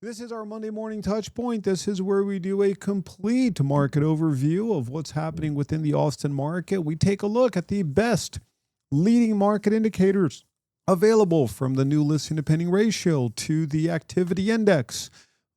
This is our Monday morning touch point. This is where we do a complete market overview of what's happening within the Austin market. We take a look at the best leading market indicators available, from the new listing to pending ratio to the activity index,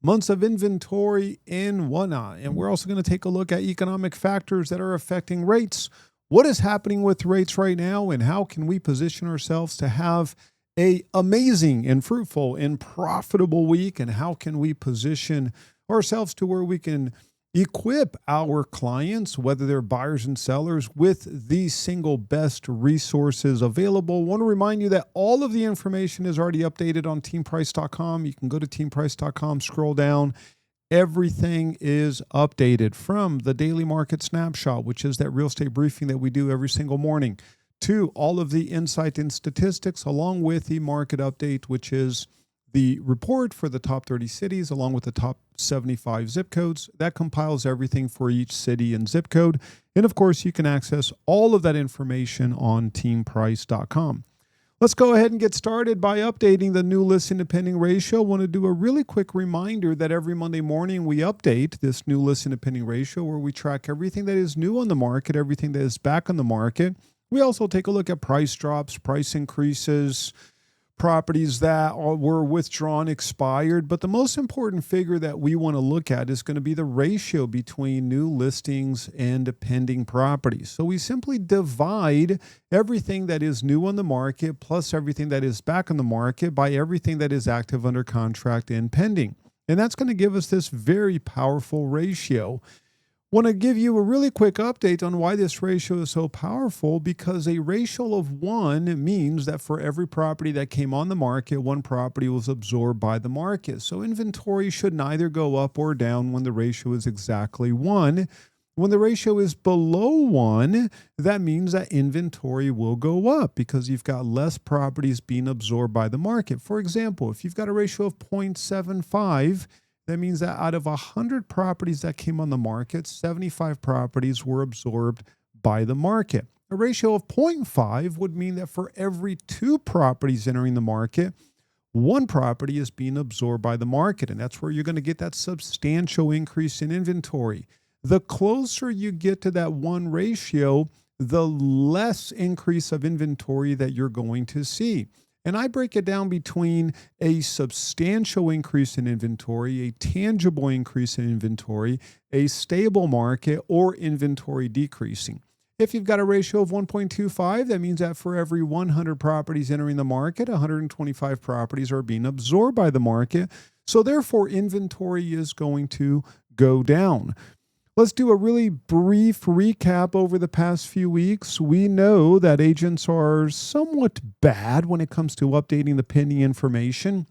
months of inventory, and whatnot. And we're also going to take a look at economic factors that are affecting rates. What is happening with rates right now, and how can we position ourselves to have a amazing and fruitful and profitable week, and how can we position ourselves to where we can equip our clients, whether they're buyers and sellers, with the single best resources available. I want to remind you that all of the information is already updated on teamprice.com. You can go to teamprice.com, scroll down. Everything is updated, from the daily market snapshot, which is that real estate briefing that we do every single morning, to all of the insight and statistics, along with the market update, which is the report for the top 30 cities, along with the top 75 zip codes. That compiles everything for each city and zip code. And of course, you can access all of that information on teamprice.com. Let's go ahead and get started by updating the new listing to pending ratio. I want to do a really quick reminder that every Monday morning we update this new listing to pending ratio, where we track everything that is new on the market, everything that is back on the market. We also take a look at price drops, price increases, properties that were withdrawn, expired. But the most important figure that we want to look at is going to be the ratio between new listings and pending properties. So we simply divide everything that is new on the market plus everything that is back on the market by everything that is active, under contract, and pending. And that's going to give us this very powerful ratio. Want to give you a really quick update on why this ratio is so powerful, because a ratio of 1 means that for every property that came on the market, one property was absorbed by the market. So inventory should neither go up or down when the ratio is exactly 1. When the ratio is below 1, that means that inventory will go up because you've got less properties being absorbed by the market. For example, if you've got a ratio of 0.75, that means that out of 100 properties that came on the market, 75 properties were absorbed by the market. A ratio of 0.5 would mean that for every 2 properties entering the market, 1 property is being absorbed by the market. And that's where you're going to get that substantial increase in inventory. The closer you get to that 1 ratio, the less increase of inventory that you're going to see. And I break it down between a substantial increase in inventory, a tangible increase in inventory, a stable market, or inventory decreasing. If you've got a ratio of 1.25, that means that for every 100 properties entering the market, 125 properties are being absorbed by the market. So therefore, inventory is going to go down. Let's do a really brief recap over the past few weeks. We know that agents are somewhat bad when it comes to updating the pending information.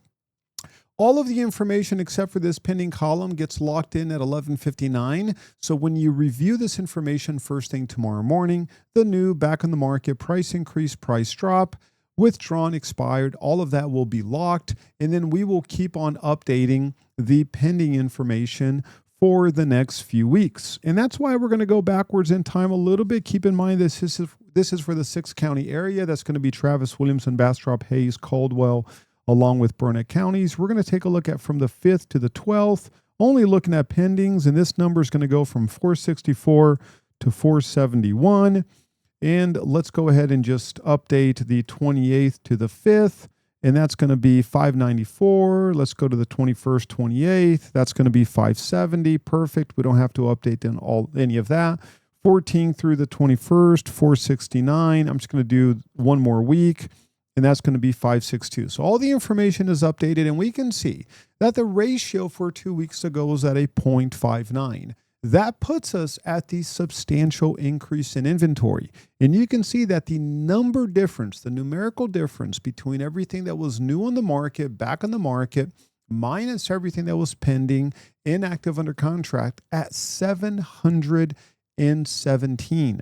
All of the information except for this pending column gets locked in at 11:59. So when you review this information first thing tomorrow morning, the new, back on the market, price increase, price drop, withdrawn, expired, all of that will be locked. And then we will keep on updating the pending information for the next few weeks. And that's why we're going to go backwards in time a little bit. Keep in mind this is for the 6-county area. That's going to be Travis, Williamson, Bastrop, Hayes, Caldwell, along with Burnett counties. We're going to take a look at from the 5th to the 12th, only looking at pendings. And this number is going to go from 464 to 471. And let's go ahead and just update the 28th to the 5th. And that's going to be 594. Let's go to the 21st, 28th. That's going to be 570. Perfect. We don't have to update any of that. 14th through the 21st, 469. I'm just going to do one more week, and that's going to be 562. So all the information is updated, and we can see that the ratio for 2 weeks ago was at a 0.59. That puts us at the substantial increase in inventory. And you can see that the number difference, the numerical difference between everything that was new on the market, back on the market, minus everything that was pending, inactive, under contract, at 717.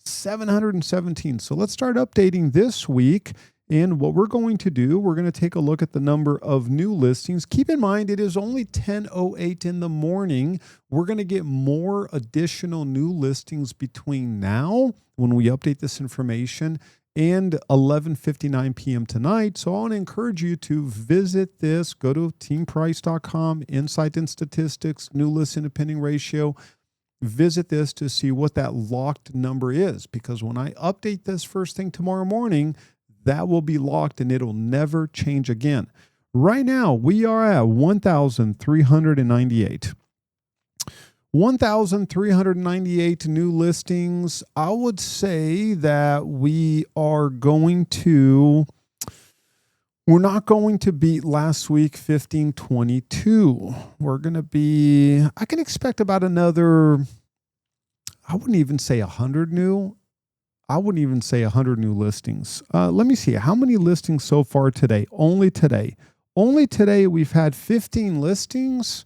717. So let's start updating this week. And what we're going to do, we're going to take a look at the number of new listings. Keep in mind, it is only 10:08 in the morning. We're going to get more additional new listings between now, when we update this information, and 11:59 p.m. tonight. So I want to encourage you to visit this. Go to teamprice.com, Insight and Statistics, new listing to pending ratio. Visit this to see what that locked number is, because when I update this first thing tomorrow morning, that will be locked and it'll never change again. Right now, we are at 1,398. 1,398 new listings. I would say that we're not going to beat last week 1522. We're going to be, I can expect about another, I wouldn't even say 100 new. I wouldn't even say 100 new listings. Let me see. How many listings so far today? Only today. Only today we've had 15 listings.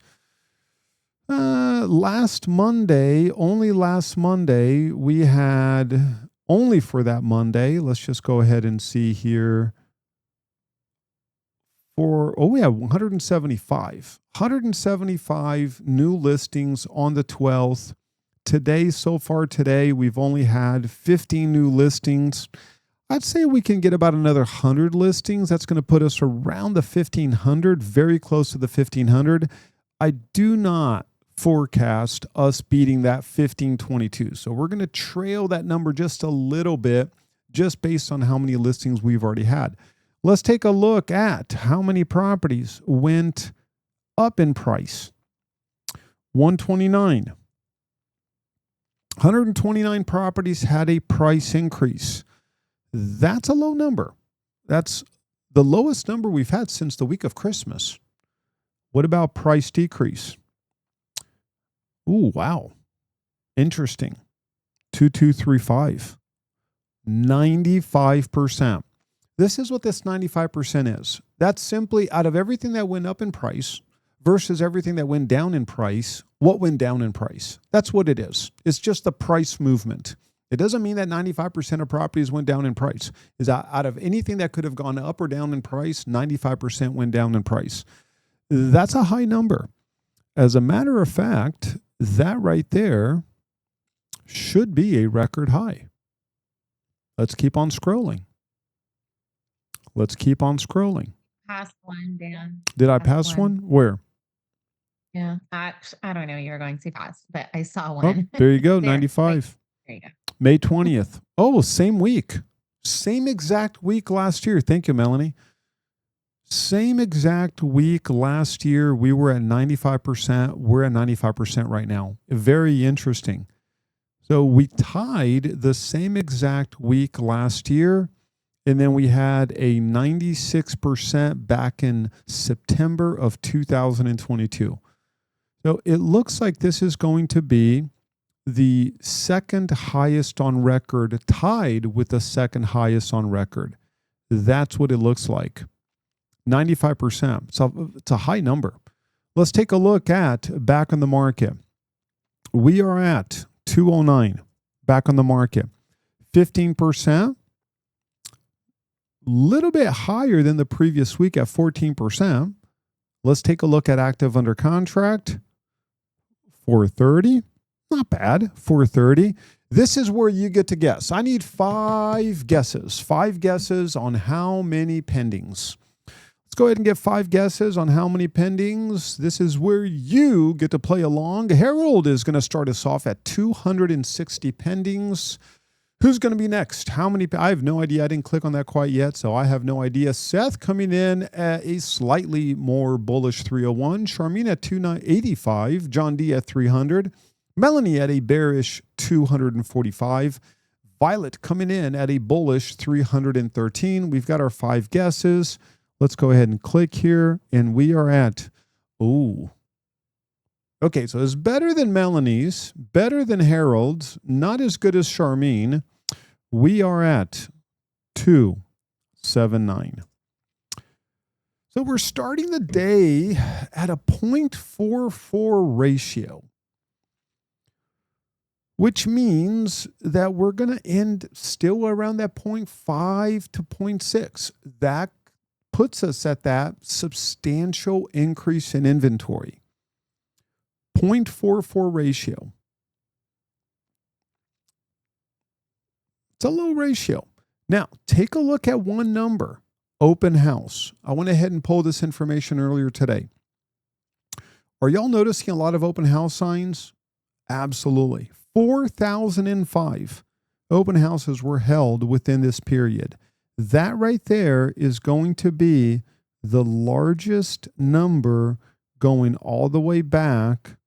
Last Monday, we had, only for that Monday, let's just go ahead and see here. We have 175. 175 new listings on the 12th. Today, so far today, we've only had 15 new listings. I'd say we can get about another 100 listings. That's going to put us around the 1,500, very close to the 1,500. I do not forecast us beating that 1522. So we're going to trail that number just a little bit, just based on how many listings we've already had. Let's take a look at how many properties went up in price. 129. 129 properties had a price increase. That's a low number. That's the lowest number we've had since the week of Christmas. What about price decrease? Ooh, wow. Interesting. 2235. 95%. This is what this 95% is. That's simply out of everything that went up in price versus everything that went down in price, what went down in price. That's what it is. It's just the price movement. It doesn't mean that 95% of properties went down in price. Is out of anything that could have gone up or down in price, 95% went down in price. That's a high number. As a matter of fact, that right there should be a record high. Let's keep on scrolling. Let's keep on scrolling. Past one, Dan. Did I pass one? Where? Yeah. I don't know. You were going too fast, but I saw Oh, one. there you go. There, 95. there you go. May 20th. Oh, same week. Same exact week last year. Thank you, Melanie. Same exact week last year. We were at 95%. We're at 95% right now. Very interesting. So we tied the same exact week last year. And then we had a 96% back in September of 2022. So it looks like this is going to be the second highest on record, tied with the second highest on record. That's what it looks like. 95%. So it's a high number. Let's take a look at back on the market. We are at 209 back on the market. 15%. Little bit higher than the previous week at 14%. Let's take a look at active under contract. 430. Not bad. 430. This is where you get to guess. I need 5 guesses. 5 guesses on how many pendings. Let's go ahead and get 5 guesses on how many pendings. This is where you get to play along. Harold is going to start us off at 260 pendings. Who's going to be next? How many? I have no idea. I didn't click on that quite yet, so I have no idea. Seth coming in at a slightly more bullish 301. Charmaine at 285. John D at 300. Melanie at a bearish 245. Violet coming in at a bullish 313. We've got our 5 guesses. Let's go ahead and click here, and we are at, okay, so it's better than Melanie's, better than Harold's, not as good as Charmaine. We are at 279. So we're starting the day at a 0.44 ratio, which means that we're going to end still around that 0.5 to 0.6. That puts us at that substantial increase in inventory. 0.44 ratio. It's a low ratio. Now, take a look at one number, open house. I went ahead and pulled this information earlier today. Are y'all noticing a lot of open house signs? Absolutely. 4,005 open houses were held within this period. That right there is going to be the largest number going all the way back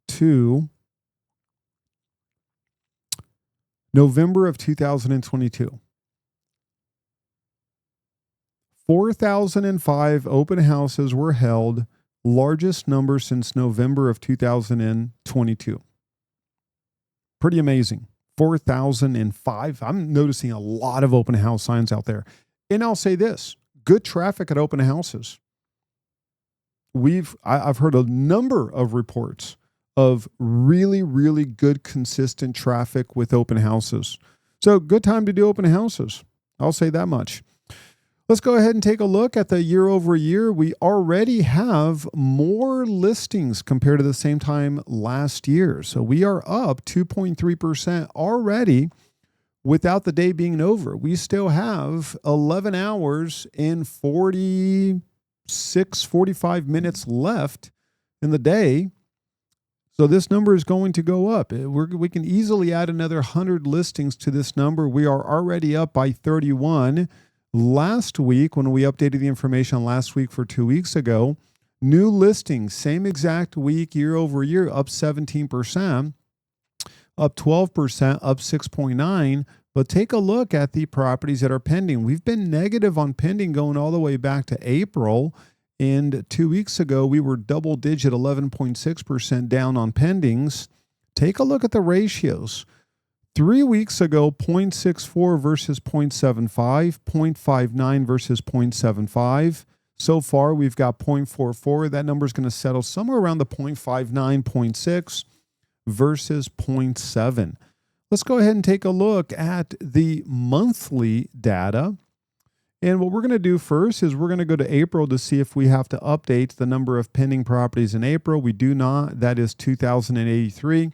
to November of 2022. 4,005 open houses were held, largest number since November of 2022. Pretty amazing. 4,005. I'm noticing a lot of open house signs out there. And I'll say this, good traffic at open houses. I've heard a number of reports of really, really good, consistent traffic with open houses. So good time to do open houses. I'll say that much. Let's go ahead and take a look at the year over year. We already have more listings compared to the same time last year. So we are up 2.3% already without the day being over. We still have 11 hours and 45 minutes left in the day. So this number is going to go up. We can easily add another 100 listings to this number. We are already up by 31. Last week, when we updated the information last week for 2 weeks ago, new listings, same exact week, year over year, up 17%, up 12%, up 6.9%. But take a look at the properties that are pending. We've been negative on pending going all the way back to April. And 2 weeks ago, we were double digit, 11.6% down on pendings. Take a look at the ratios. 3 weeks ago, 0.64 versus 0.75, 0.59 versus 0.75. So far, we've got 0.44. That number is going to settle somewhere around the 0.59, 0.6 versus 0.7. Let's go ahead and take a look at the monthly data. And what we're going to do first is we're going to go to April to see if we have to update the number of pending properties in April. We do not. That is 2,083.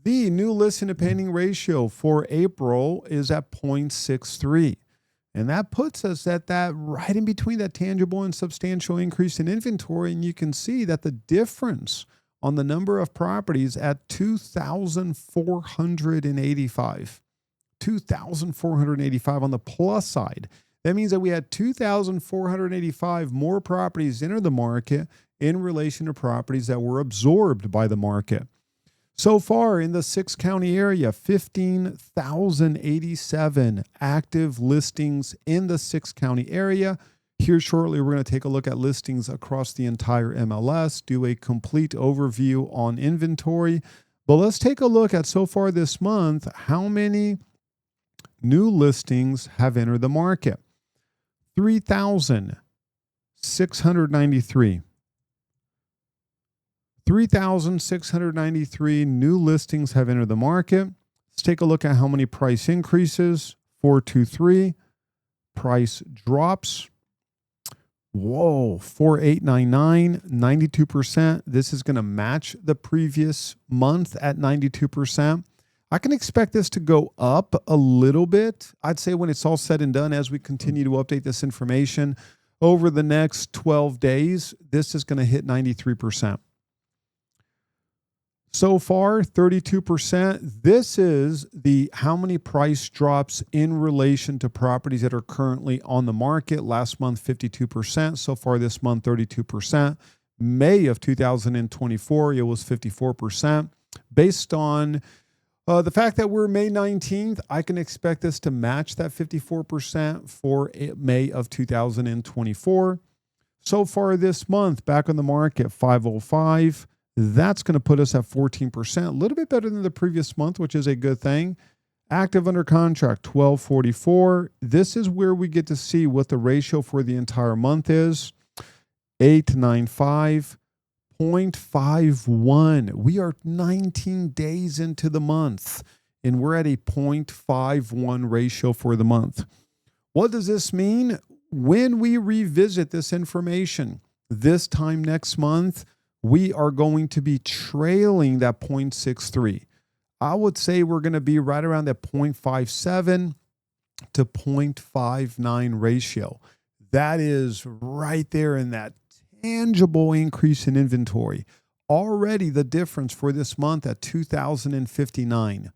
The new listing to pending ratio for April is at 0.63. And that puts us at that right in between that tangible and substantial increase in inventory. And you can see that the difference on the number of properties at 2,485. 2,485 on the plus side. That means that we had 2,485 more properties enter the market in relation to properties that were absorbed by the market. So far in the 6-county area, 15,087 active listings in the 6-county area. Here shortly, we're going to take a look at listings across the entire MLS, do a complete overview on inventory. But let's take a look at so far this month, how many new listings have entered the market. 3,693. 3,693 new listings have entered the market. Let's take a look at how many price increases. 423. Price drops. Whoa, 4,899, 92%. This is going to match the previous month at 92%. I can expect this to go up a little bit. I'd say when it's all said and done, as we continue to update this information over the next 12 days, this is going to hit 93%. So far, 32%. This is the how many price drops in relation to properties that are currently on the market. Last month, 52%. So far this month, 32%. May of 2024, it was 54%. Based on the fact that we're May 19th, I can expect this to match that 54% for May of 2024. So far this month, back on the market, 505. That's going to put us at 14%, a little bit better than the previous month, which is a good thing. Active under contract, 1244. This is where we get to see what the ratio for the entire month is. 895, 0.51. We are 19 days into the month, and we're at a 0.51 ratio for the month. What does this mean? When we revisit this information this time next month, we are going to be trailing that 0.63. I would say we're going to be right around that 0.57 to 0.59 ratio. That is right there in that tangible increase in inventory. Already the difference for this month at 2,059.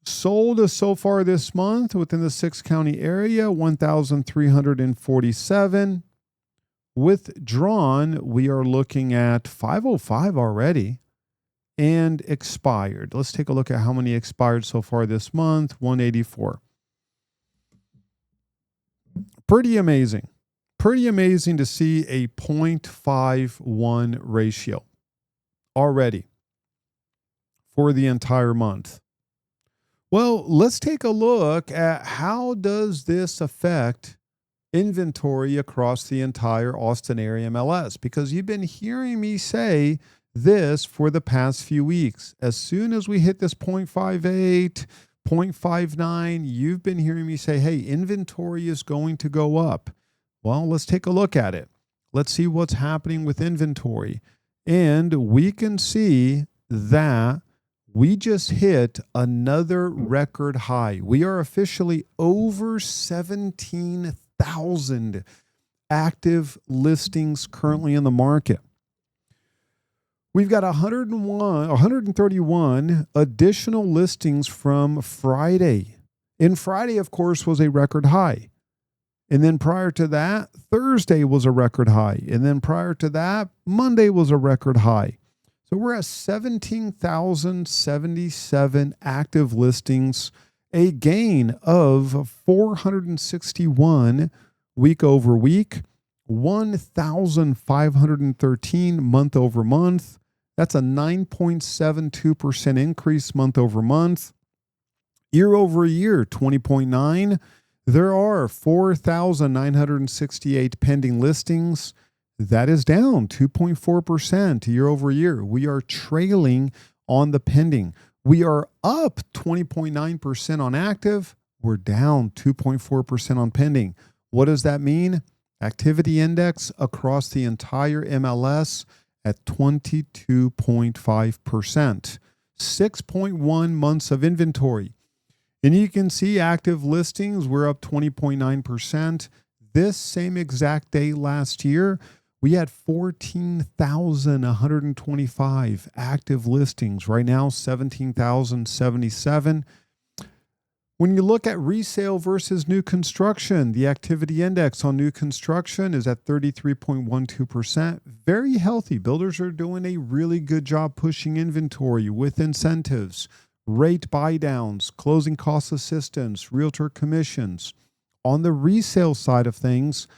Sold so far this month within the 6-county area, 1,347. Withdrawn, we are looking at 505 already. And expired. Let's take a look at how many expired so far this month. 184. Pretty amazing. Pretty amazing to see a 0.51 ratio already for the entire month. Well, let's take a look at how does this affect inventory across the entire Austin area MLS, because you've been hearing me say this for the past few weeks. As soon as we hit this 0.58, 0.59, you've been hearing me say, hey, inventory is going to go up. Well, let's take a look at it. Let's see what's happening with inventory. And we can see that we just hit another record high. We are officially over 17,000 active listings currently in the market. We've got 131 additional listings from Friday. And Friday, of course, was a record high. And then prior to that, Thursday was a record high. And then prior to that, Monday was a record high. So we're at 17,077 active listings, a gain of 461 week over week, 1,513 month over month. That's a 9.72% increase month over month. Year over year, 20.9. There are 4,968 pending listings. That is down 2.4% year over year. We are trailing on the pending. We are up 20.9% on active. We're down 2.4% on pending. What does that mean? Activity index across the entire MLS at 22.5%. 6.1 months of inventory. And you can see active listings, we're up 20.9%. This same exact day last year, we had 14,125 active listings. Right now, 17,077. When you look at resale versus new construction, the activity index on new construction is at 33.12%. Very healthy. Builders are doing a really good job pushing inventory with incentives, rate buy downs, closing cost assistance, realtor commissions. On the resale side of things,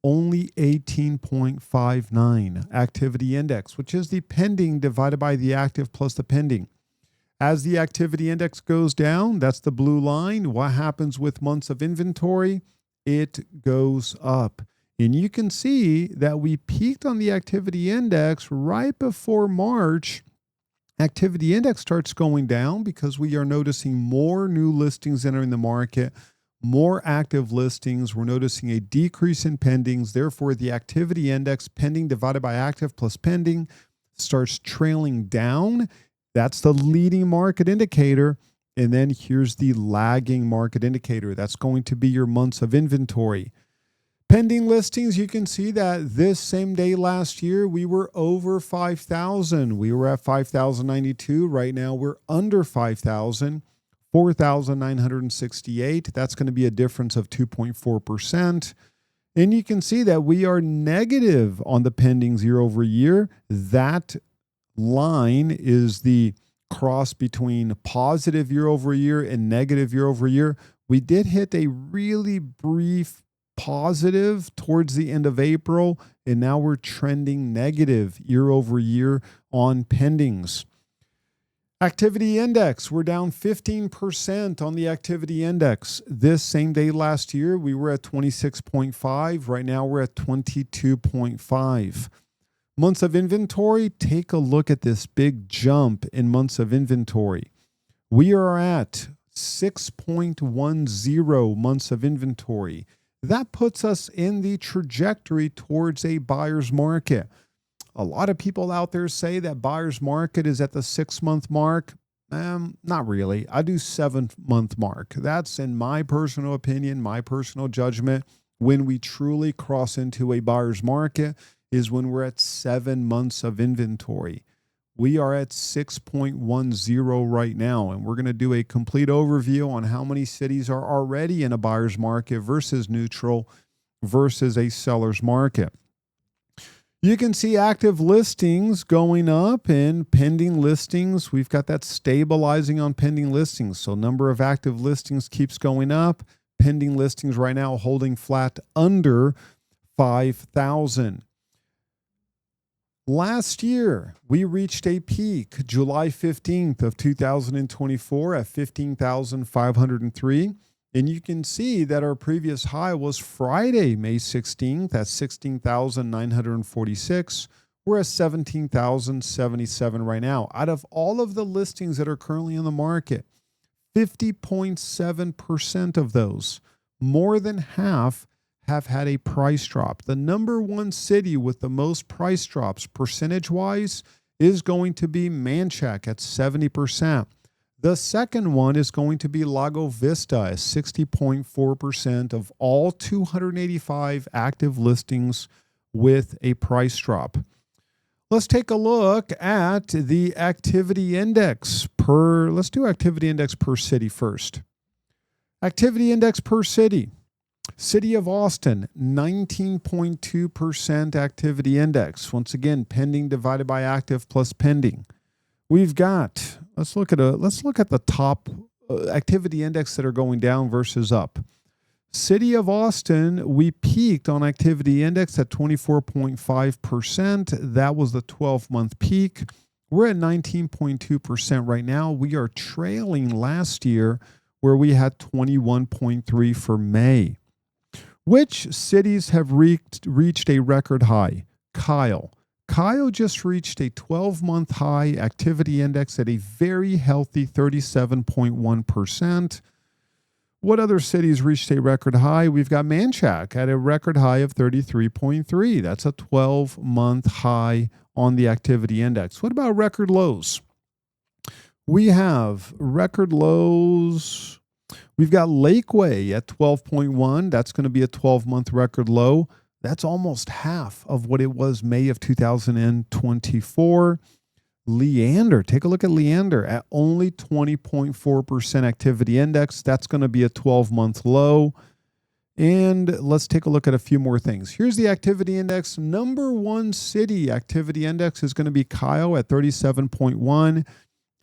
only 18.59 activity index, which is the pending divided by the active plus the pending. As the activity index goes down, that's the blue line. What happens with months of inventory? It goes up. And you can see that we peaked on the activity index right before March. Activity index starts going down because we are noticing more new listings entering the market, more active listings. We're noticing a decrease in pendings. Therefore, the activity index, pending divided by active plus pending, starts trailing down. That's the leading market indicator. And then here's the lagging market indicator. That's going to be your months of inventory. Pending listings, you can see that this same day last year, we were over 5,000. We were at 5,092. Right now, we're under 5,000, 4,968. That's going to be a difference of 2.4%. And you can see that we are negative on the pendings year over year. That line is the cross between positive year over year and negative year over year. We did hit a really brief positive towards the end of April, and now we're trending negative year over year on pendings. Activity index, we're down 15% on the activity index. This same day last year, we were at 26.5. Right now, we're at 22.5. Months of inventory, take a look at this big jump in months of inventory. We are at 6.10 months of inventory. That puts us in the trajectory towards a buyer's market. A lot of people out there say that buyer's market is at the 6-month mark. Not really. I do 7 month mark. That's in my personal opinion, my personal judgment. When we truly cross into a buyer's market is when we're at 7 months of inventory. We are at 6.10 right now, and we're going to do a complete overview on how many cities are already in a buyer's market versus neutral versus a seller's market. You can see active listings going up and pending listings. We've got that stabilizing on pending listings. So number of active listings keeps going up. Pending listings right now holding flat under 5,000. Last year, we reached a peak July 15th of 2024 at 15,503. And you can see that our previous high was Friday, May 16th at 16,946. We're at 17,077 right now. Out of all of the listings that are currently in the market, 50.7% of those, more than half, have had a price drop. The number one city with the most price drops percentage-wise is going to be Manchac at 70%. The second one is going to be Lago Vista at 60.4% of all 285 active listings with a price drop. Let's take a look at the activity index let's do activity index per city first. Activity index per city. City of Austin, 19.2% activity index. Once again, pending divided by active plus pending. We've got, let's look at the top activity index that are going down versus up. City of Austin, we peaked on activity index at 24.5%. That was the 12-month peak. We're at 19.2% right now. We are trailing last year where we had 21.3 for May. Which cities have reached a record high? Kyle just reached a 12-month high activity index at a very healthy 37.1%. What other cities reached a record high? We've got Manchac at a record high of 33.3. That's a 12-month high on the activity index. What about record lows? We have record lows. We've got Lakeway at 12.1. That's going to be a 12-month record low. That's almost half of what it was May of 2024. Leander, take a look at Leander at only 20.4% activity index. That's going to be a 12-month low. And let's take a look at a few more things. Here's the activity index. Number one city activity index is going to be Kyle at 37.1.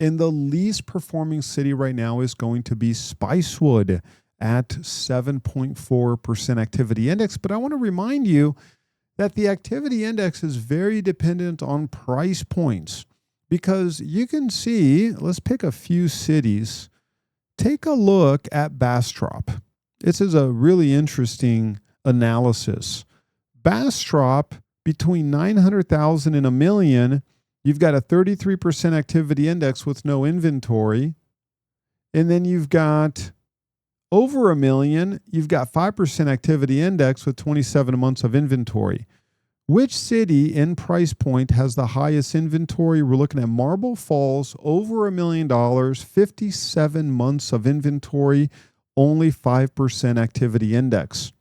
And the least performing city right now is going to be Spicewood at 7.4% activity index. But I want to remind you that the activity index is very dependent on price points because you can see, let's pick a few cities. Take a look at Bastrop. This is a really interesting analysis. Bastrop, between 900,000 and a million, you've got a 33% activity index with no inventory. And then you've got over a million, you've got 5% activity index with 27 months of inventory. Which city in price point has the highest inventory? We're looking at Marble Falls, over $1 million, 57 months of inventory, only 5% activity index.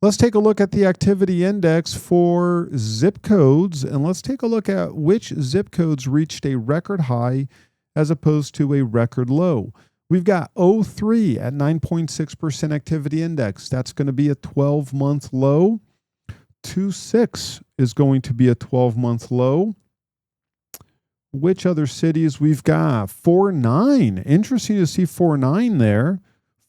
Let's take a look at the activity index for zip codes, and let's take a look at which zip codes reached a record high as opposed to a record low. We've got 03 at 9.6% activity index. That's going to be a 12-month low. 26 is going to be a 12-month low. Which other cities? We've got 49. Interesting to see 49 there.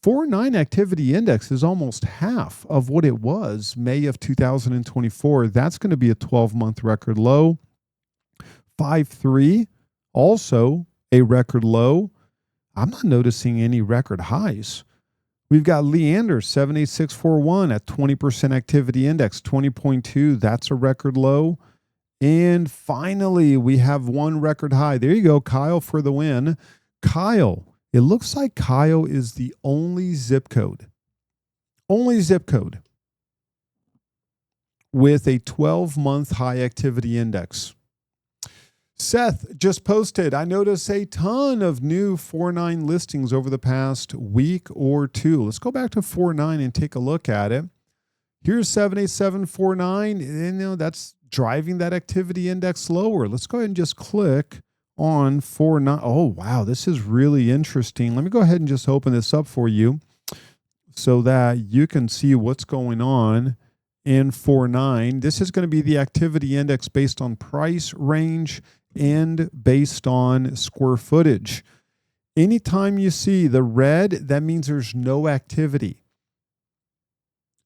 49 activity index is almost half of what it was May of 2024. That's going to be a 12-month record low. 53, also a record low. I'm not noticing any record highs. We've got Leander, 78641 at 20% activity index, 20.2. That's a record low. And finally, we have one record high. There you go, Kyle for the win. Kyle. It looks like Kyle is the only zip code with a 12-month high activity index. Seth just posted, I noticed a ton of new 4.9 listings over the past week or two. Let's go back to 4.9 and take a look at it. Here's 78749, and that's driving that activity index lower. Let's go ahead and just click on 4.9. Oh, wow, this is really interesting. Let me go ahead and just open this up for you so that you can see what's going on in 4.9. This is going to be the activity index based on price range and based on square footage. Anytime you see the red, that means there's no activity.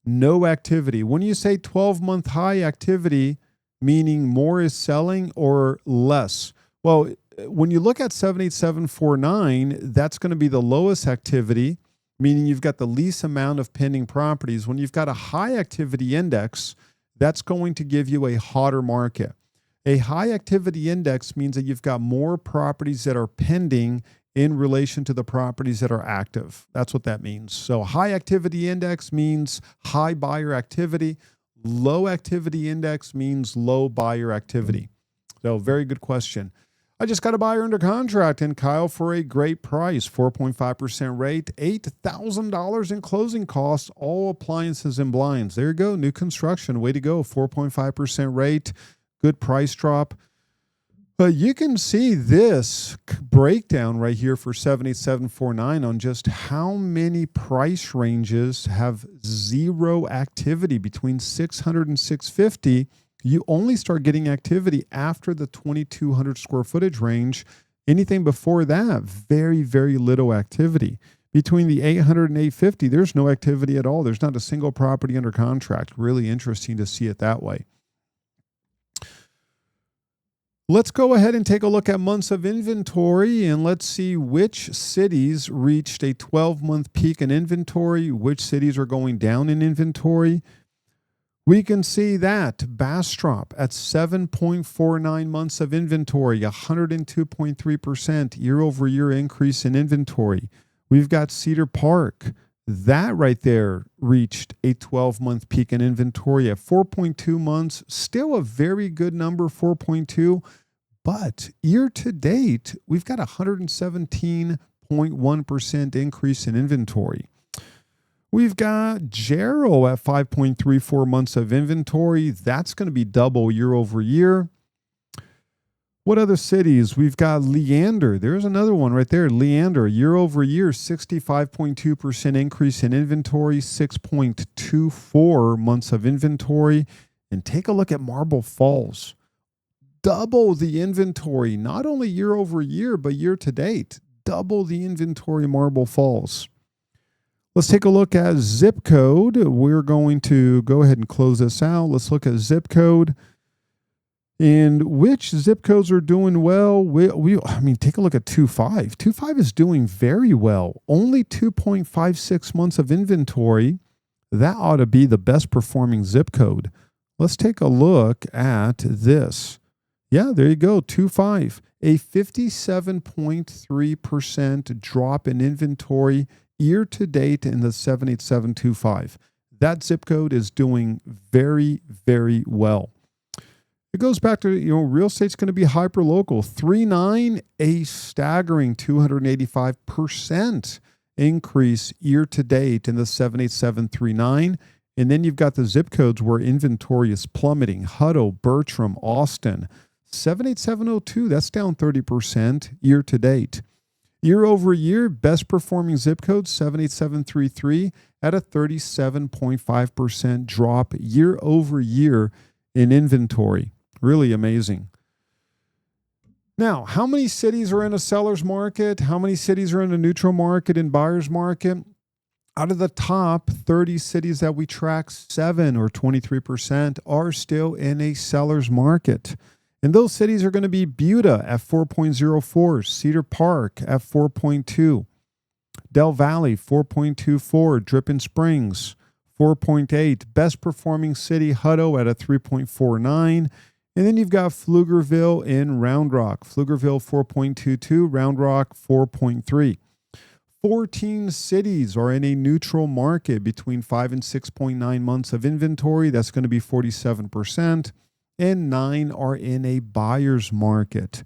No activity. When you say 12-month high activity, meaning more is selling or less. Well, when you look at 78749, that's going to be the lowest activity, meaning you've got the least amount of pending properties. When you've got a high activity index, that's going to give you a hotter market. A high activity index means that you've got more properties that are pending in relation to the properties that are active. That's what that means. So high activity index means high buyer activity. Low activity index means low buyer activity. So very good question. I just got a buyer under contract in Kyle for a great price, 4.5% rate, $8,000 in closing costs, all appliances and blinds. There you go, new construction, way to go, 4.5% rate, good price drop. But you can see this breakdown right here for 78749 on just how many price ranges have zero activity between 600 and 650. You only start getting activity after the 2,200 square footage range. Anything before that, very, very little activity. Between the 800 and 850, there's no activity at all. There's not a single property under contract. Really interesting to see it that way. Let's go ahead and take a look at months of inventory, and let's see which cities reached a 12-month peak in inventory, which cities are going down in inventory. We can see that Bastrop at 7.49 months of inventory, 102.3% year-over-year increase in inventory. We've got Cedar Park. That right there reached a 12-month peak in inventory at 4.2 months. Still a very good number, 4.2. But year to date, we've got a 117.1% increase in inventory. We've got Jarrow at 5.34 months of inventory. That's going to be double year over year. What other cities? We've got Leander. There's another one right there. Leander, year over year, 65.2% increase in inventory, 6.24 months of inventory. And take a look at Marble Falls. Double the inventory, not only year over year, but year to date. Double the inventory, Marble Falls. Let's take a look at zip code. We're going to go ahead and close this out. Let's look at zip code. And which zip codes are doing well? I mean, take a look at 2.5. 2.5 is doing very well. Only 2.56 months of inventory. That ought to be the best performing zip code. Let's take a look at this. Yeah, there you go, 2.5. A 57.3% drop in inventory year to date in the 78725. That zip code is doing very, very well. It goes back to, real estate's going to be hyper local. 3.9, a staggering 285% increase year to date in the 78739. And then you've got the zip codes where inventory is plummeting. Hutto, Bertram, Austin. 78702, that's down 30% year to date. Year over year, best performing zip code, 78733, at a 37.5% drop year over year in inventory. Really amazing. Now, how many cities are in a seller's market? How many cities are in a neutral market and buyer's market? Out of the top 30 cities that we track, 7 or 23% are still in a seller's market. And those cities are going to be Buda at 4.04, Cedar Park at 4.2, Del Valley 4.24, Dripping Springs 4.8, best performing city Hutto at a 3.49. And then you've got Pflugerville and Round Rock. Pflugerville 4.22, Round Rock 4.3. 14 cities are in a neutral market between 5 and 6.9 months of inventory. That's going to be 47%. and 9 are in a buyer's market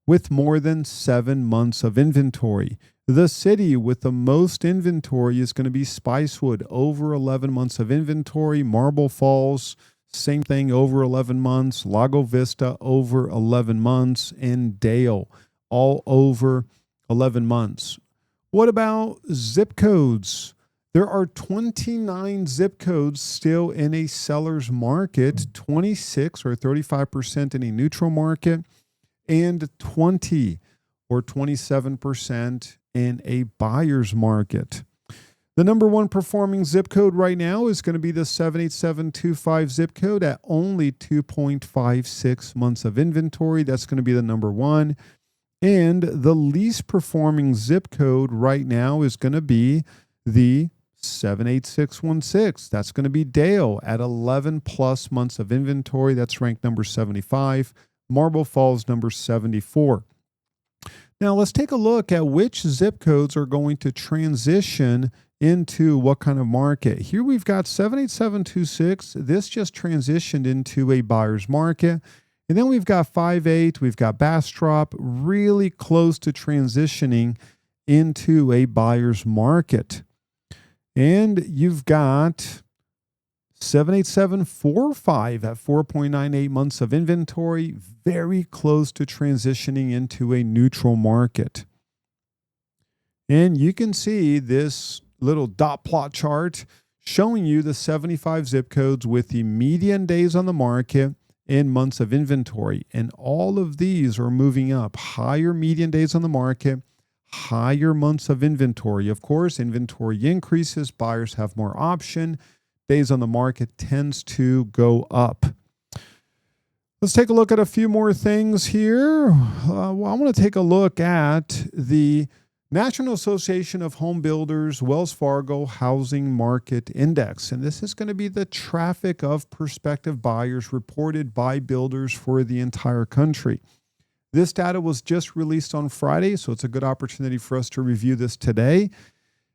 with more than 7 months of inventory. The city with the most inventory is going to be Spicewood, over 11 months of inventory. Marble Falls, same thing, over 11 months. Lago Vista, over 11 months. And Dale, all over 11 months. What about zip codes? There are 29 zip codes still in a seller's market, 26 or 35% in a neutral market, and 20 or 27% in a buyer's market. The number one performing zip code right now is going to be the 78725 zip code at only 2.56 months of inventory. That's going to be the number one. And the least performing zip code right now is going to be the 78616. That's going to be Dale at 11 plus months of inventory. That's ranked number 75. Marble Falls, number 74. Now, let's take a look at which zip codes are going to transition into what kind of market. Here we've got 78726. This just transitioned into a buyer's market. And then we've got 58. We've got Bastrop, really close to transitioning into a buyer's market. And you've got 78745 at 4.98 months of inventory, very close to transitioning into a neutral market. And you can see this little dot plot chart showing you the 75 zip codes with the median days on the market and months of inventory. And all of these are moving up. Higher median days on the market, higher months of inventory. Of course, inventory increases, buyers have more option. Days on the market tends to go up. Let's take a look at a few more things here. I want to take a look at the National Association of Home Builders Wells Fargo Housing Market Index. And this is going to be the traffic of prospective buyers reported by builders for the entire country. This data was just released on Friday, so it's a good opportunity for us to review this today.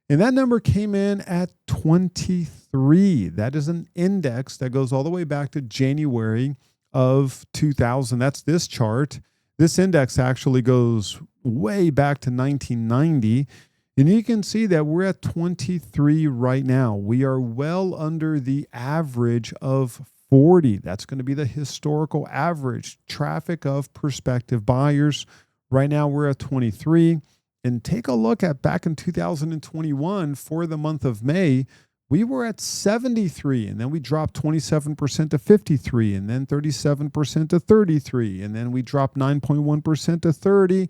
And that number came in at 23. That is an index that goes all the way back to January of 2000. That's this chart. This index actually goes way back to 1990. And you can see that we're at 23 right now. We are well under the average of 40. That's going to be the historical average traffic of prospective buyers. Right now we're at 23. And take a look at back in 2021 for the month of May, we were at 73, and then we dropped 27% to 53, and then 37% to 33, and then we dropped 9.1% to 30,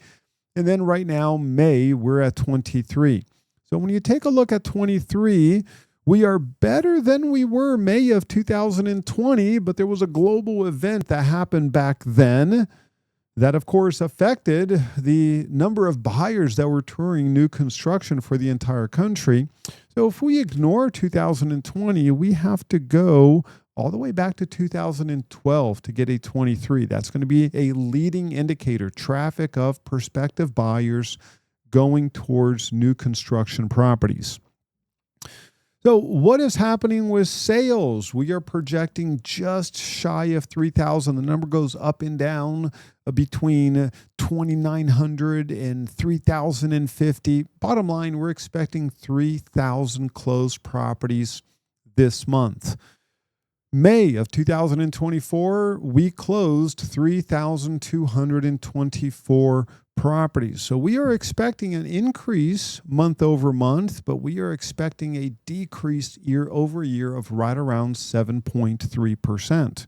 and then right now, May, we're at 23. So when you take a look at 23, we are better than we were May of 2020, but there was a global event that happened back then that, of course, affected the number of buyers that were touring new construction for the entire country. So if we ignore 2020, we have to go all the way back to 2012 to get a 23. That's going to be a leading indicator, traffic of prospective buyers going towards new construction properties. So what is happening with sales? We are projecting just shy of 3,000. The number goes up and down between 2,900 and 3,050. Bottom line, we're expecting 3,000 closed properties this month. May of 2024, we closed 3,224 properties. So we are expecting an increase month over month, but we are expecting a decrease year over year of right around 7.3%.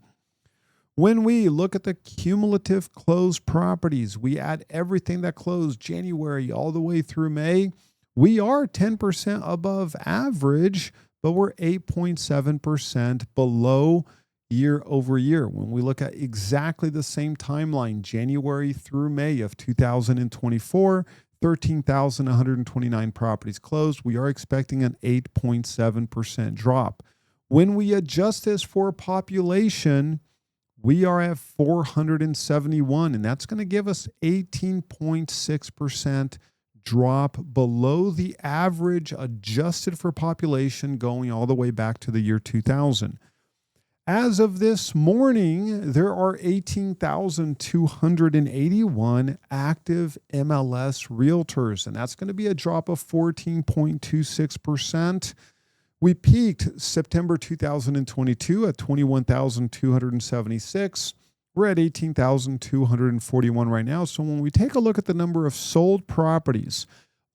When we look at the cumulative closed properties, we add everything that closed January all the way through May. We are 10% above average, but we're 8.7% below year over year. When we look at exactly the same timeline, January through May of 2024, 13,129 properties closed. We are expecting an 8.7% drop. When we adjust this for population, we are at 471, and that's going to give us 18.6% drop below the average adjusted for population going all the way back to the year 2000. As of this morning, there are 18,281 active MLS realtors, and that's going to be a drop of 14.26%. We peaked September 2022 at 21,276. We're at 18,241 right now. So when we take a look at the number of sold properties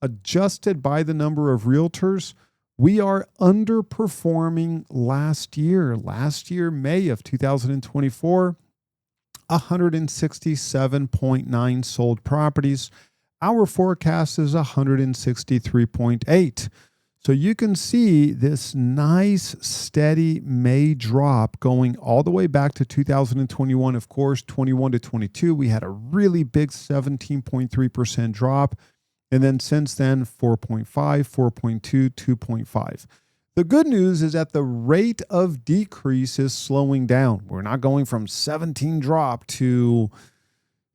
adjusted by the number of realtors, we are underperforming last year. Last year, May of 2024, 167.9 sold properties. Our forecast is 163.8. So you can see this nice, steady May drop going all the way back to 2021. Of course, 21 to 22, we had a really big 17.3% drop. And then since then, 4.5, 4.2, 2.5. The good news is that the rate of decrease is slowing down. We're not going from 17 drop to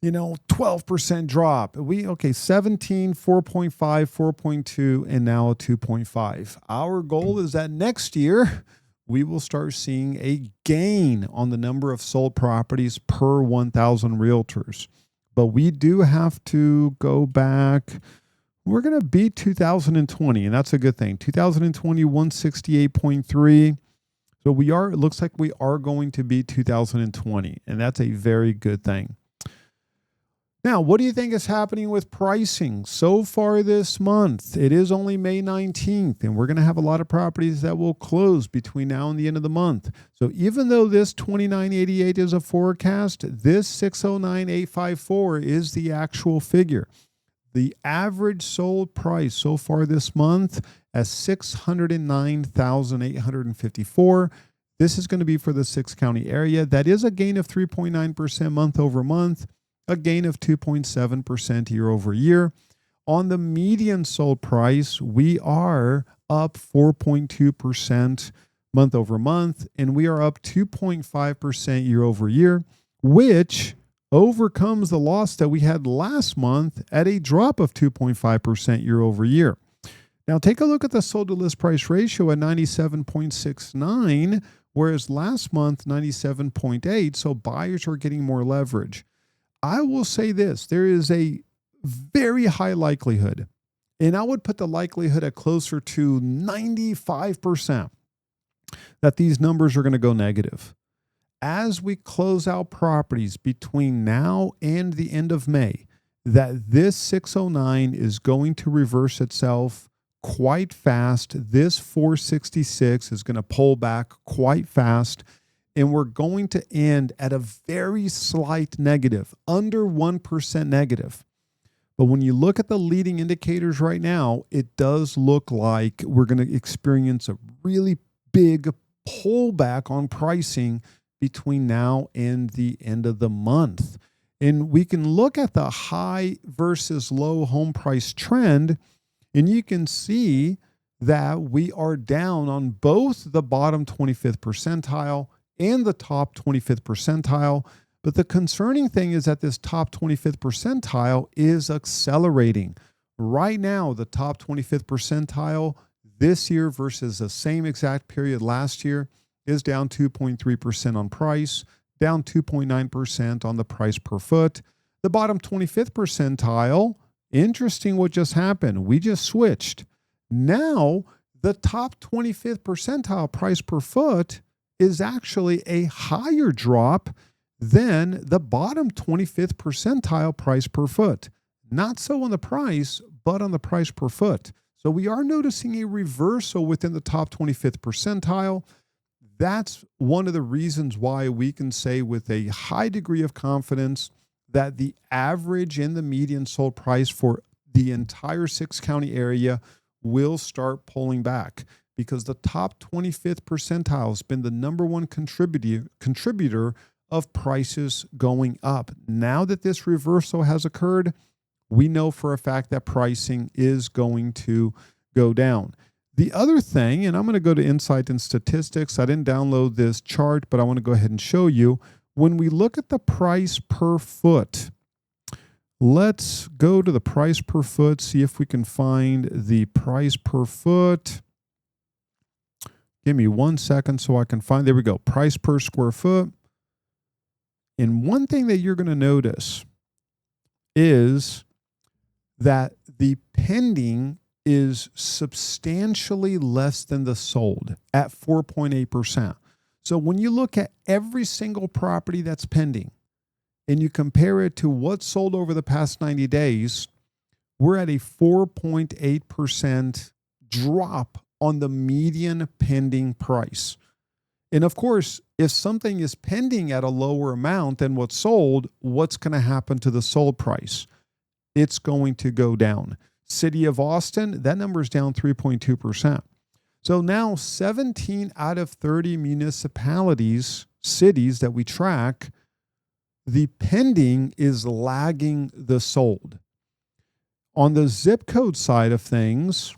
12% drop. 17, 4.5, 4.2, and now a 2.5. Our goal is that next year we will start seeing a gain on the number of sold properties per 1,000 realtors. But we do have to go back. We're going to beat 2020, and that's a good thing. 2020, 168.3. So it looks like we are going to beat 2020, and that's a very good thing. Now, what do you think is happening with pricing so far this month? It is only May 19th, and we're going to have a lot of properties that will close between now and the end of the month. So even though this 2988 is a forecast, this 609854 is the actual figure. The average sold price so far this month at $609,854. This is going to be for the 6-county area. That is a gain of 3.9% month over month, a gain of 2.7% year over year. On the median sold price, we are up 4.2% month over month, and we are up 2.5% year over year, which overcomes the loss that we had last month at a drop of 2.5% year over year. Now take a look at the sold to list price ratio at 97.69, whereas last month 97.8. So buyers are getting more leverage. I will say this, there is a very high likelihood, and I would put the likelihood at closer to 95%, that these numbers are going to go negative. As we close out properties between now and the end of May, that this 609 is going to reverse itself quite fast. This 466 is going to pull back quite fast, and we're going to end at a very slight negative, under 1% negative. But when you look at the leading indicators right now, it does look like we're going to experience a really big pullback on pricing between now and the end of the month. And we can look at the high versus low home price trend, and you can see that we are down on both the bottom 25th percentile and the top 25th percentile. But the concerning thing is that this top 25th percentile is accelerating. Right now, the top 25th percentile this year versus the same exact period last year is down 2.3% on price, down 2.9% on the price per foot. The bottom 25th percentile, interesting what just happened. We just switched. Now, the top 25th percentile price per foot is actually a higher drop than the bottom 25th percentile price per foot. Not so on the price, but on the price per foot. So we are noticing a reversal within the top 25th percentile. That's one of the reasons why we can say with a high degree of confidence that the average and the median sold price for the entire 6-county area will start pulling back, because the top 25th percentile has been the number one contributor of prices going up. Now that this reversal has occurred, we know for a fact that pricing is going to go down. The other thing, and I'm going to go to Insight and Statistics. I didn't download this chart, but I want to go ahead and show you. When we look at the price per foot, let's go to the price per foot, see if we can find the price per foot. Give me 1 second so I can find, there we go, price per square foot. And one thing that you're going to notice is that the pending is substantially less than the sold at 4.8%. So when you look at every single property that's pending and you compare it to what's sold over the past 90 days, we're at a 4.8% drop on the median pending price. And of course, if something is pending at a lower amount than what's sold, what's going to happen to the sold price? It's going to go down. City of Austin, that number is down 3.2%. So now 17 out of 30 municipalities, cities that we track, the pending is lagging the sold. On the zip code side of things,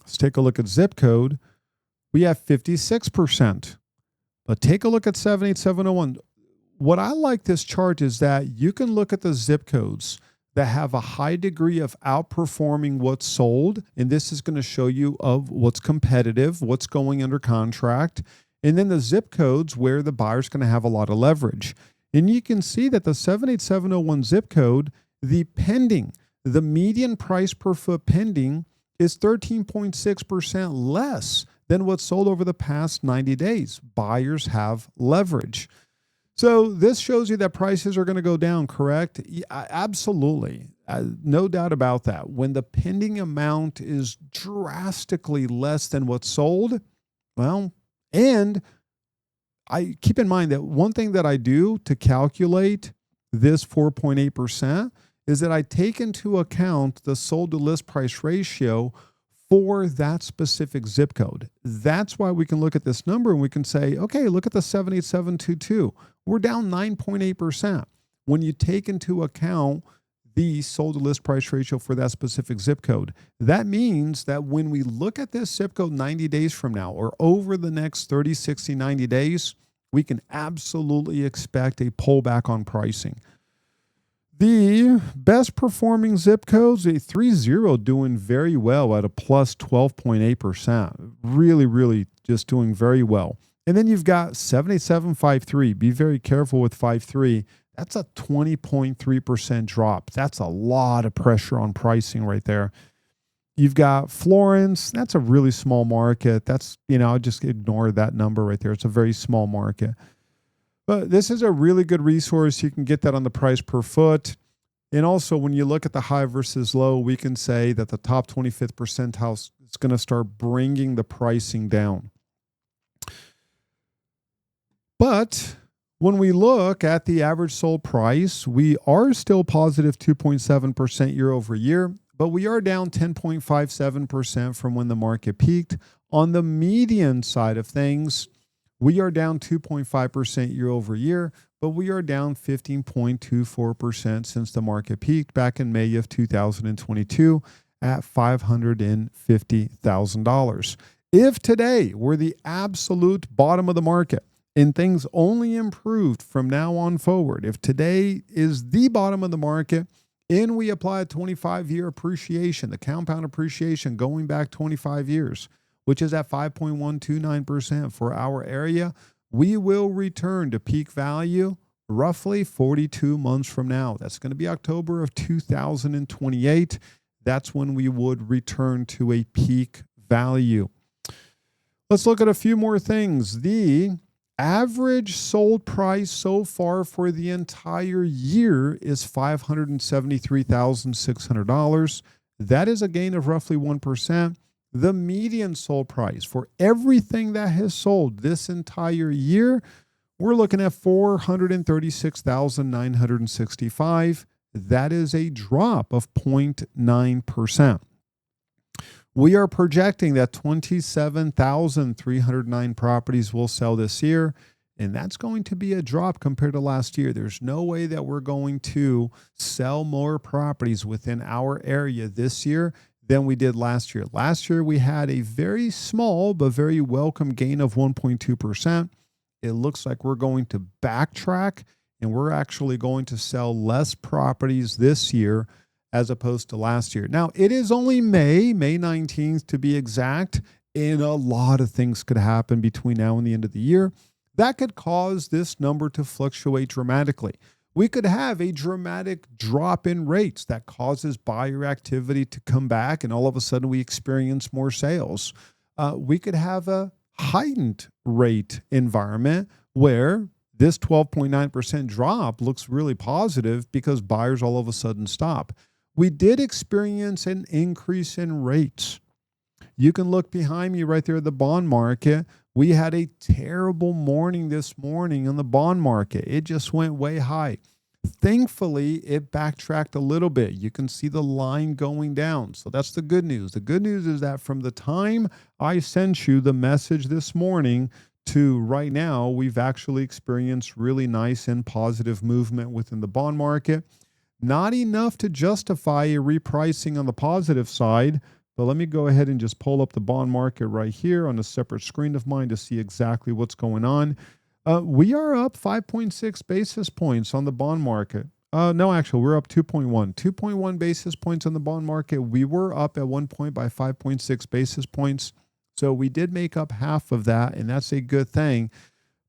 let's take a look at zip code. We have 56%. But take a look at 78701. What I like this chart is that you can look at the zip codes that have a high degree of outperforming what's sold. And this is going to show you of what's competitive, what's going under contract. And then the zip codes where the buyer's going to have a lot of leverage. And you can see that the 78701 zip code, the pending, the median price per foot pending is 13.6% less than what's sold over the past 90 days. Buyers have leverage. So this shows you that prices are going to go down, correct? Yeah, absolutely. No doubt about that. When the pending amount is drastically less than what's sold, well, and I keep in mind that one thing that I do to calculate this 4.8% is that I take into account the sold to list price ratio for that specific zip code. That's why we can look at this number and we can say, okay, look at the 78722. We're down 9.8%. When you take into account the sold to list price ratio for that specific zip code, that means that when we look at this zip code 90 days from now or over the next 30, 60, 90 days, we can absolutely expect a pullback on pricing. The best performing zip codes, a 30 doing very well at a plus 12.8%. Really just doing very well. And then you've got 7753. Be very careful with 53. That's a 20.3% drop. That's a lot of pressure on pricing right there. You've got Florence. That's a really small market. That's, I'll just ignore that number right there. It's a very small market. But this is a really good resource. You can get that on the price per foot. And also, when you look at the high versus low, we can say that the top 25th percentile is going to start bringing the pricing down. But when we look at the average sold price, we are still positive 2.7% year over year, but we are down 10.57% from when the market peaked. On the median side of things, we are down 2.5% year over year, but we are down 15.24% since the market peaked back in May of 2022 at $550,000. If today were the absolute bottom of the market and things only improved from now on forward, if today is the bottom of the market and we apply a 25-year appreciation, the compound appreciation going back 25 years, which is at 5.129% for our area, we will return to peak value roughly 42 months from now. That's going to be October of 2028. That's when we would return to a peak value. Let's look at a few more things. The average sold price so far for the entire year is $573,600. That is a gain of roughly 1%. The median sold price for everything that has sold this entire year, we're looking at $436,965. That is a drop of 0.9%. We are projecting that 27,309 properties will sell this year, and that's going to be a drop compared to last year. There's no way that we're going to sell more properties within our area this year than we did last year. Last year, we had a very small but very welcome gain of 1.2%. It looks like we're going to backtrack, and we're actually going to sell less properties this year as opposed to last year. Now, it is only May 19th to be exact, and a lot of things could happen between now and the end of the year that could cause this number to fluctuate dramatically. We could have a dramatic drop in rates that causes buyer activity to come back, and all of a sudden we experience more sales. We could have a heightened rate environment where this 12.9% drop looks really positive because buyers all of a sudden stop. We did experience an increase in rates. You can look behind me right there at the bond market. We had a terrible morning this morning in the bond market. It just went way high. Thankfully, it backtracked a little bit. You can see the line going down. So that's the good news. The good news is that from the time I sent you the message this morning to right now, we've actually experienced really nice and positive movement within the bond market. Not enough to justify a repricing on the positive side, but let me go ahead and just pull up the bond market right here on a separate screen of mine to see exactly what's going on. We are up 5.6 basis points on the bond market. No, actually, we're up 2.1 basis points on the bond market. We were up at one point by 5.6 basis points. So we did make up half of that, and that's a good thing.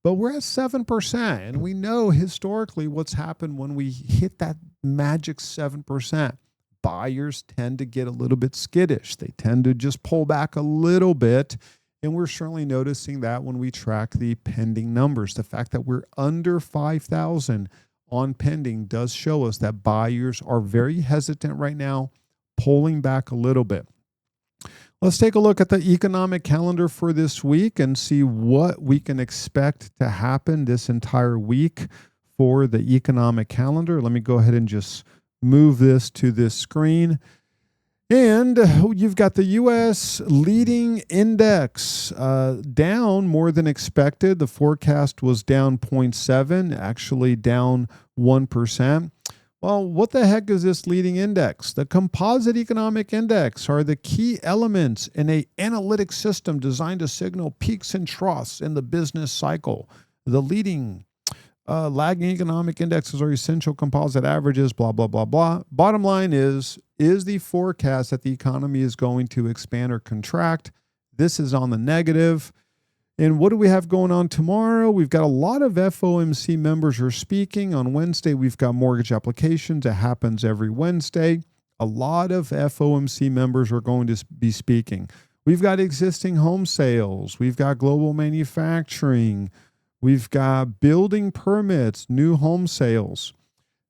But we're at 7%, and we know historically what's happened when we hit that magic 7%. Buyers tend to get a little bit skittish. They tend to just pull back a little bit. And we're certainly noticing that when we track the pending numbers. The fact that we're under 5,000 on pending does show us that buyers are very hesitant right now, pulling back a little bit. Let's take a look at the economic calendar for this week and see what we can expect to happen this entire week for the economic calendar. Let me go ahead and just move this to this screen. And you've got the U.S. leading index down more than expected. The forecast was down 0.7, actually down 1%. Well, what the heck is this leading index? The composite economic index are the key elements in an analytic system designed to signal peaks and troughs in the business cycle. The leading lagging economic indexes are essential composite averages, blah, blah, blah, blah. Bottom line is the forecast that the economy is going to expand or contract? This is on the negative. And what do we have going on tomorrow? We've got a lot of FOMC members are speaking. On Wednesday, we've got mortgage applications. It happens every Wednesday. A lot of FOMC members are going to be speaking. We've got existing home sales. We've got global manufacturing. We've got building permits, new home sales.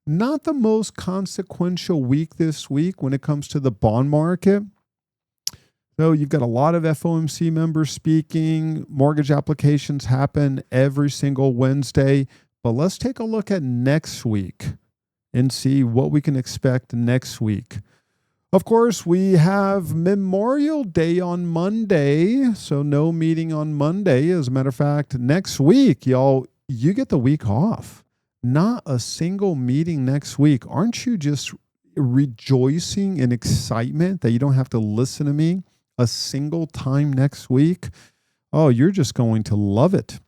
Not the most consequential week this week when it comes to the bond market. So you've got a lot of FOMC members speaking. Mortgage applications happen every single Wednesday. But let's take a look at next week and see what we can expect next week. Of course, we have Memorial Day on Monday, so no meeting on Monday. As a matter of fact, next week, y'all, you get the week off. Not a single meeting next week. Aren't you just rejoicing in excitement that you don't have to listen to me a single time next week? Oh, you're just going to love it.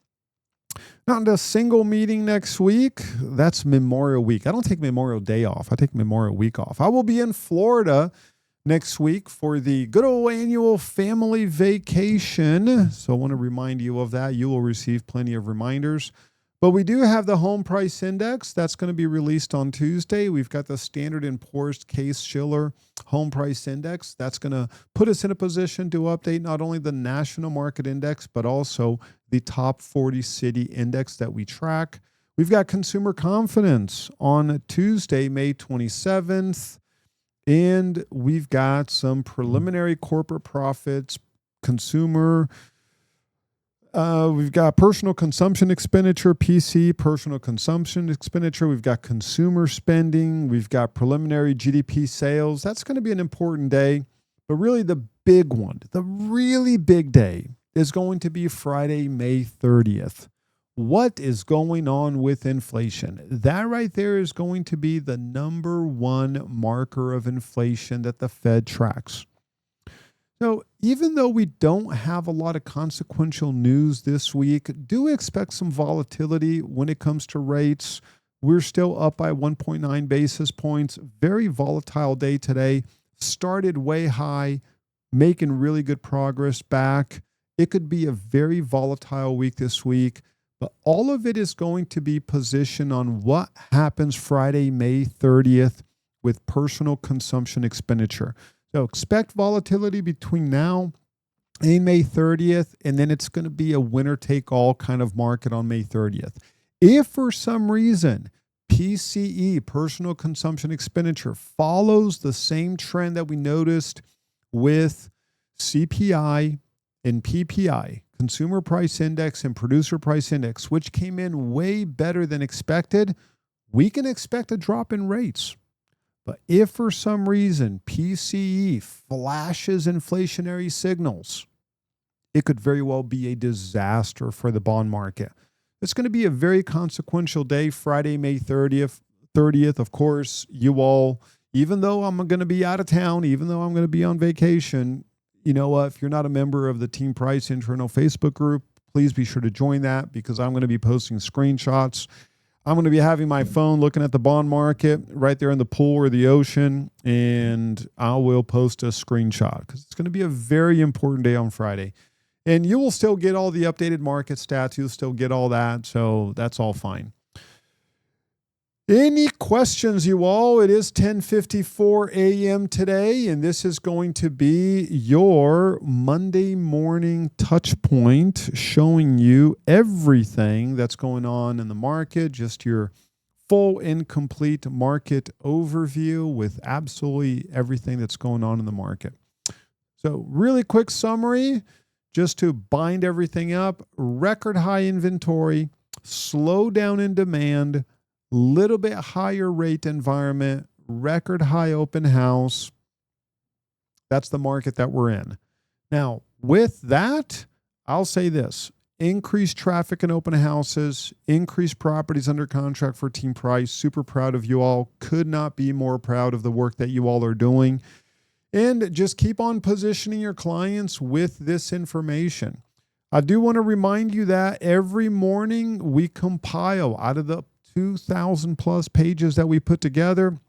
Not a single meeting next week. That's Memorial Week. I don't take Memorial Day off. I take Memorial Week off. I will be in Florida next week for the good old annual family vacation. So I want to remind you of that. You will receive plenty of reminders. But we do have the home price index that's going to be released on Tuesday. We've got the Standard & Poor's Case-Shiller home price index. That's going to put us in a position to update not only the national market index, but also the top 40 city index that we track. We've got consumer confidence on Tuesday, May 27th. And we've got some preliminary corporate profits, we've got personal consumption expenditure, PC, personal consumption expenditure. We've got consumer spending. We've got preliminary GDP sales. That's going to be an important day. But really the big one, the really big day is going to be Friday, May 30th. What is going on with inflation? That right there is going to be the number one marker of inflation that the Fed tracks. So even though we don't have a lot of consequential news this week, do expect some volatility when it comes to rates. We're still up by 1.9 basis points. Very volatile day today. Started way high, making really good progress back. It could be a very volatile week this week, but all of it is going to be positioned on what happens Friday, May 30th with personal consumption expenditure. So expect volatility between now and May 30th, and then it's going to be a winner-take-all kind of market on May 30th. If for some reason PCE, personal consumption expenditure, follows the same trend that we noticed with CPI and PPI, Consumer Price Index and Producer Price Index, which came in way better than expected, we can expect a drop in rates. But if for some reason PCE flashes inflationary signals, it could very well be a disaster for the bond market. It's going to be a very consequential day, Friday, May 30th. Of course, you all, even though I'm going to be out of town, even though I'm going to be on vacation, you know what? If you're not a member of the Team Price internal Facebook group, please be sure to join that because I'm going to be posting screenshots. I'm going to be having my phone looking at the bond market right there in the pool or the ocean, and I will post a screenshot because it's going to be a very important day on Friday. And you will still get all the updated market stats. You'll still get all that. So that's all fine. Any questions, you all? It is 10:54 a.m. today, and this is going to be your Monday morning touch point showing you everything that's going on in the market, just your full and complete market overview with absolutely everything that's going on in the market. So really quick summary. Just to bind everything up, record high inventory, slow down in demand, little bit higher rate environment, record high open house. That's the market that we're in. Now, with that, I'll say this. Increased traffic in open houses, increased properties under contract for Team Price. Super proud of you all. Could not be more proud of the work that you all are doing. And just keep on positioning your clients with this information. I do want to remind you that every morning we compile out of the 2,000 plus pages that we put together.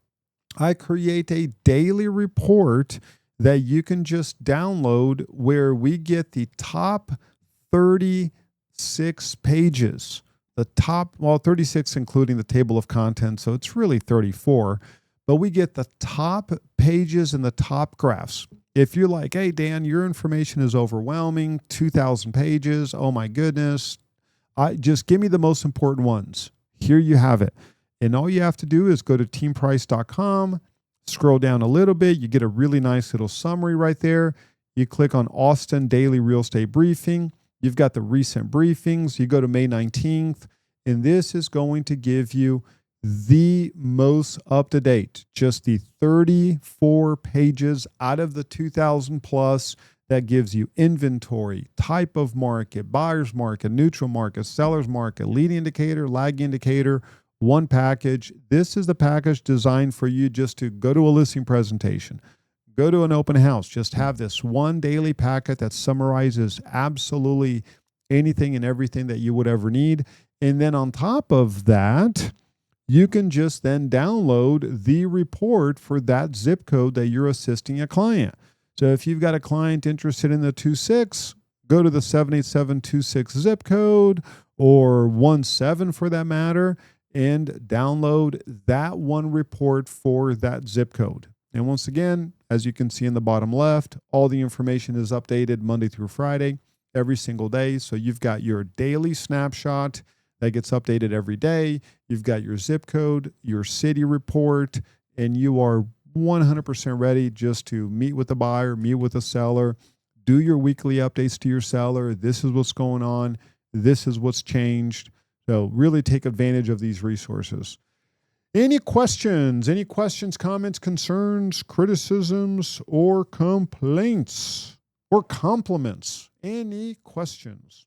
I create a daily report that you can just download where we get the top 36 pages. The top, 36 including the table of contents, so it's really 34. But we get the top pages and the top graphs. If you're like, hey, Dan, your information is overwhelming, 2,000 pages, oh my goodness, just give me the most important ones. Here you have it. And all you have to do is go to teamprice.com, scroll down a little bit, you get a really nice little summary right there. You click on Austin Daily Real Estate Briefing. You've got the recent briefings. You go to May 19th, and this is going to give you the most up-to-date, just the 34 pages out of the 2,000 plus that gives you inventory, type of market, buyer's market, neutral market, seller's market, leading indicator, lag indicator, one package. This is the package designed for you just to go to a listing presentation, go to an open house, just have this one daily packet that summarizes absolutely anything and everything that you would ever need. And then on top of that, you can just then download the report for that zip code that you're assisting a client. So if you've got a client interested in the 26, go to the 78726 zip code or 17 for that matter, and download that one report for that zip code. And once again, as you can see in the bottom left, all the information is updated Monday through Friday, every single day. So you've got your daily snapshot that gets updated every day. You've got your zip code, your city report, and you are 100% ready just to meet with the buyer, meet with the seller, do your weekly updates to your seller. This is what's going on. This is what's changed. So really take advantage of these resources. Any questions, comments, concerns, criticisms, or complaints or compliments? Any questions?